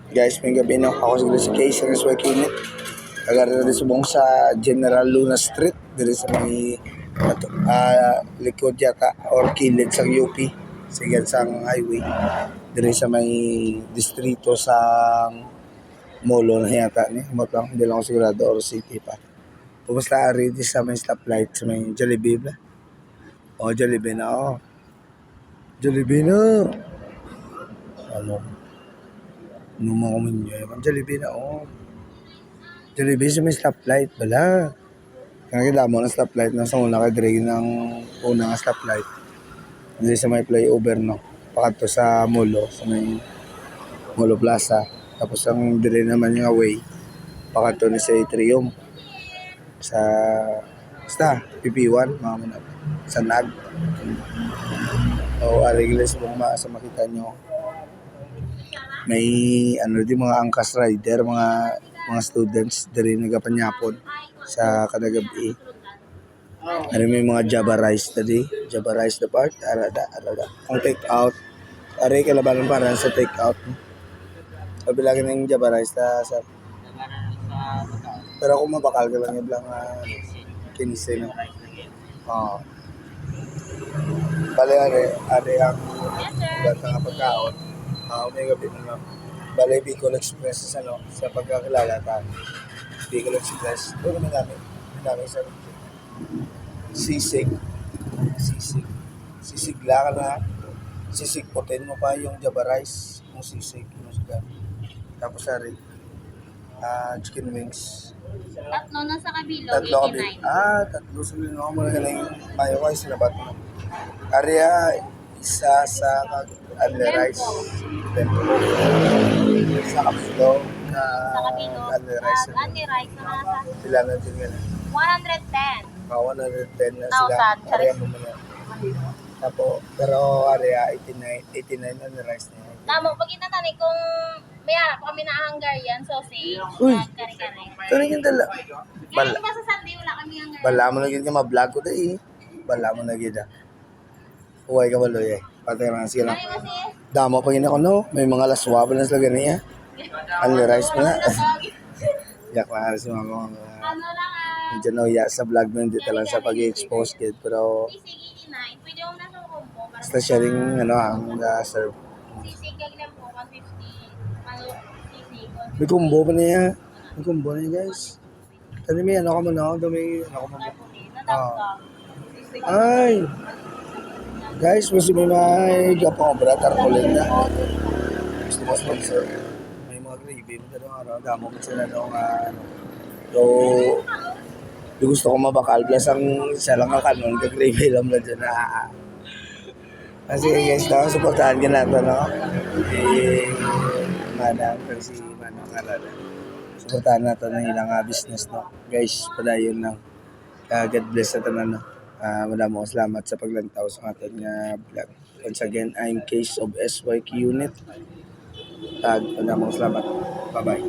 Guys, may gabi na ako siguro sa case ng SY Unit. Kagara na subong sa General Luna Street. Dili sa may likod yata or kilid sa UP. Sige sa highway. Dili sa may distrito sa Molo na yata ni. Matang hindi lang ako sigurado or city pa. Pumunta ari di sa may stoplight sa may Jollibee ba? O Jollibee na oh. Jollibee na. Ano? Numa ko man yun. Jollibee na oh. Jollibee sa may stoplight. Bala. Kaya mo ng stoplight na sa una kay Dre ng unang stoplight. Dili sa may flyover no. Pakanto sa Molo. Sa may Molo Plaza. Tapos ang dire naman yung away. Pakanto ni sa Atrium. Sa basta PP1 mga muna. Sa NAG. O arigilis mo sa makita nyo. May ano di mga angkas rider, mga students diri nagapanyapon sa kada gabi. Ano may mga Java Rice tadi, Java Rice the part, arada. Kung take out, ari kalabanan para sa take out. Sabi lagi ng Java Rice sa pero kung mabakal ka lang yung lang 15 no. Oo. Bale ari ang batang pagkaon. May gabi na Balay Bicol Express sa pagkakilala tayo. Bicol Express. Doon namin sa sisig. Sisig lang na. Sisig putin mo pa yung Java Rice. Yung sisig. Tapos hari. Chicken wings. Tatlo na sa kabilo, Tatlo 89. Tatlo. Sabihin mo muna ka na yung mayo ko. Sinabat mo. Area isa sa Anle Rice. Sa Kapsulong na Sa kabilo, Anle Rice. anti-rice na nasa Sila na din yan. 110. 110 na sila. 1,000. Area mo muna. Pero area 89 Anle Rice na yan. Tamo, pag itatanay kung may harap kami na Hungarian sausage, Uy! kare-kare. Ito rin yung dala. Ngayon ba sa Sunday wala kami Hungarian? Bala mo na yun ka ma-vlog ko dahil. Bala mo na yun ka. Huwag ka baloy eh. Patay na sila. Ano kasi? Damo pa yun ako no. May mga laswa pa lang sila ganyan. Anle Rice pa na. Yak na si mama. Ano lang Medyo nauya sa vlog mo. Hindi talaga sa pag-expose kid. Pero sisig 89. Pwede yung nasa combo. basta siya rin ang serve. Sisig kaglan po, 150. Ano, sisig. May combo pa niya. May combo na guys. Tani may ano ka mo na. May ano ka mo. Ay! Guys, mas may gapang obra. Tarpaulin na. Gusto mo sponsor. May mga gravy. Damo ko sila nung yung gusto ko mabakal. Plus ang isa lang kakanon. Gravy lang na dyan. Kasi guys, supportahan ka natin, no? Manang, si Manang Arada. Supportahan natin ng ilang business, no? Guys, pala yun lang. God bless sa tanan, no? Maraming salamat sa paglantaw sa ating vlog. Once again, I'm Case of SYQ Unit. Maraming salamat. Bye-bye.